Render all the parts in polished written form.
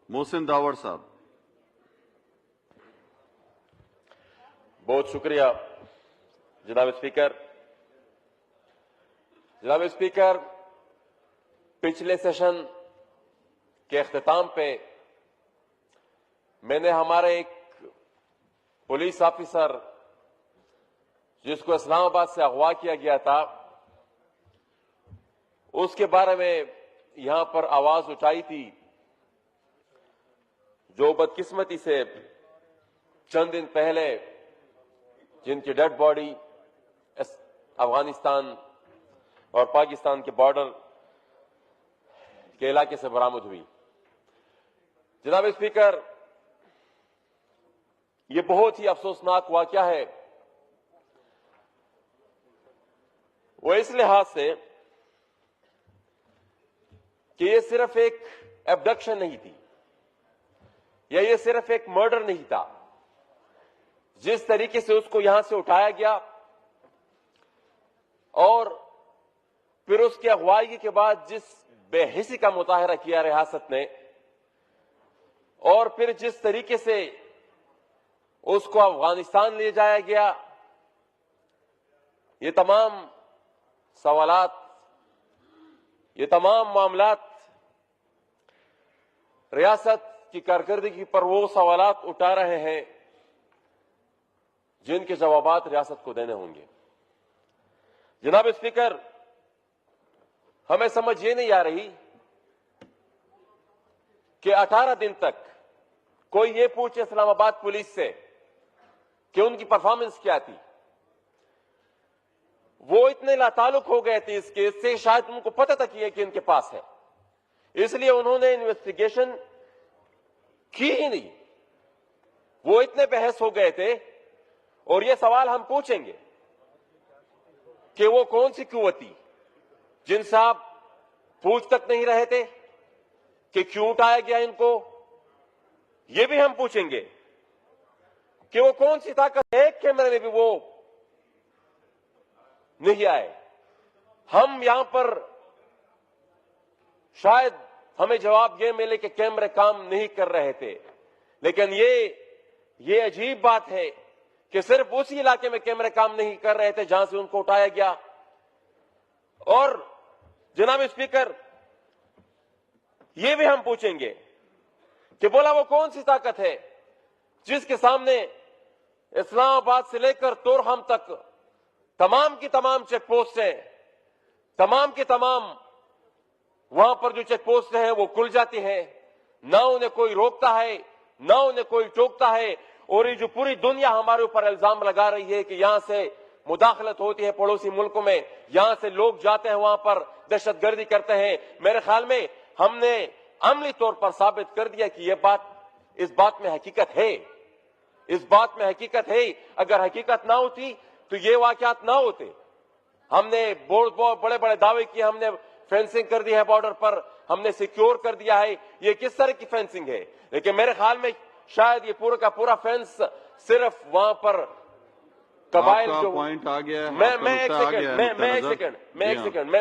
محسن داوڑ صاحب. بہت شکریہ جناب اسپیکر. جناب اسپیکر، پچھلے سیشن کے اختتام پہ میں نے ہمارے ایک پولیس آفیسر جس کو اسلام آباد سے اغوا کیا گیا تھا اس کے بارے میں یہاں پر آواز اٹھائی تھی، جو بدقسمتی سے چند دن پہلے جن کی ڈیڈ باڈی افغانستان اور پاکستان کے بارڈر کے علاقے سے برآمد ہوئی. جناب اسپیکر، یہ بہت ہی افسوسناک واقعہ ہے. وہ اس لحاظ سے کہ یہ صرف ایک ایبڈکشن نہیں تھی یا یہ صرف ایک مرڈر نہیں تھا. جس طریقے سے اس کو یہاں سے اٹھایا گیا اور پھر اس کی اغوائی کے بعد جس بے حسی کا مظاہرہ کیا ریاست نے اور پھر جس طریقے سے اس کو افغانستان لے جایا گیا، یہ تمام سوالات، یہ تمام معاملات ریاست کی کارکردگی پر وہ سوالات اٹھا رہے ہیں جن کے جوابات ریاست کو دینے ہوں گے. جناب اسپیکر، ہمیں سمجھ یہ نہیں آ رہی کہ 18 دن تک کوئی یہ پوچھے اسلام آباد پولیس سے کہ ان کی پرفارمنس کیا تھی. وہ اتنے لاتعلق ہو گئے تھے اس کیس سے، شاید ان کو پتہ تک یہ کہ ان کے پاس ہے، اس لیے انہوں نے انویسٹیگیشن کی ہی نہیں. وہ اتنے بحث ہو گئے تھے. اور یہ سوال ہم پوچھیں گے کہ وہ کون سی قوت تھی جن سے آپ پوچھ تک نہیں رہے تھے کہ کیوں اٹھایا گیا ان کو. یہ بھی ہم پوچھیں گے کہ وہ کون سی طاقت، ایک کیمرے میں بھی وہ نہیں آئے. ہم یہاں پر شاید ہمیں جواب یہ ملے کہ کیمرے کام نہیں کر رہے تھے، لیکن یہ عجیب بات ہے کہ صرف اسی علاقے میں کیمرے کام نہیں کر رہے تھے جہاں سے ان کو اٹھایا گیا. اور جناب اسپیکر، یہ بھی ہم پوچھیں گے کہ بولا وہ کون سی طاقت ہے جس کے سامنے اسلام آباد سے لے کر تورہم تک تمام کی تمام چیک پوسٹ ہیں، تمام کی تمام وہاں پر جو چیک پوسٹ ہیں وہ کھل جاتی ہیں، نہ انہیں کوئی روکتا ہے نہ انہیں کوئی ٹوکتا ہے. اور یہ جو پوری دنیا ہمارے اوپر الزام لگا رہی ہے کہ یہاں سے مداخلت ہوتی ہے پڑوسی ملکوں میں، یہاں سے لوگ جاتے ہیں وہاں پر دہشت گردی کرتے ہیں، میرے خیال میں ہم نے عملی طور پر ثابت کر دیا کہ اس بات میں حقیقت ہے. اس بات میں حقیقت ہے. اگر حقیقت نہ ہوتی تو یہ واقعات نہ ہوتے. ہم نے بہت بڑے بڑے دعوے کیے، ہم نے فینسنگ کر دی ہے بارڈر پر، ہم نے سیکیور کر دیا ہے. یہ کس طرح کی فینسنگ ہے؟ لیکن میرے خیال میں شاید یہ پورا کا پورا فینس صرف وہاں پر قبائل جو پوائنٹ آ گیا.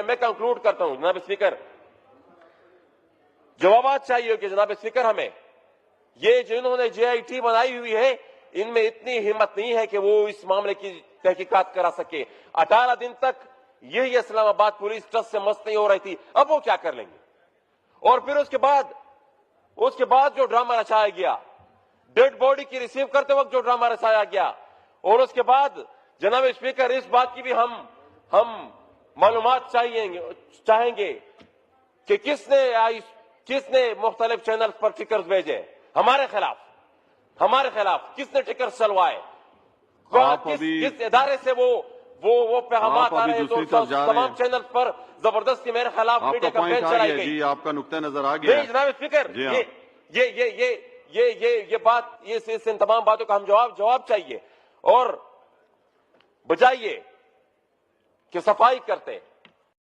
میں کنکلوڈ کرتا ہوں. جناب اسپیکر، جوابات چاہیے کہ جناب اسپیکر ہمیں یہ جنہوں نے جے آئی ٹی بنائی ہوئی ہے ان میں اتنی ہمت نہیں ہے کہ وہ اس معاملے کی تحقیقات کرا سکے. 18 دن تک یہی اسلام آباد پولیس ٹرسٹ سے مست نہیں ہو رہی تھی، اب وہ کیا کر لیں گے؟ اور پھر اس کے بعد جو ڈرامہ رچایا گیا، ڈیڈ باڈی کی ریسیو کرتے وقت جو ڈرامہ رچایا گیا، اور اس کے بعد جناب اسپیکر اس بات کی بھی ہم معلومات چاہیں گے کہ کس نے مختلف چینلز پر ٹکرز بھیجے ہمارے خلاف کس نے ٹکرز چلوائے، کس ادارے سے وہ پیغامات آ رہے ہیں. تو تمام چینلز پر زبردستی میرے خلاف میڈیا کمپین چلائی گئی. جی آپ کا نقطہ نظر آ گیا. جناب اسپیکر، یہ بات، ان تمام باتوں کا ہم جواب چاہیے. اور بجائے کہ صفائی کرتے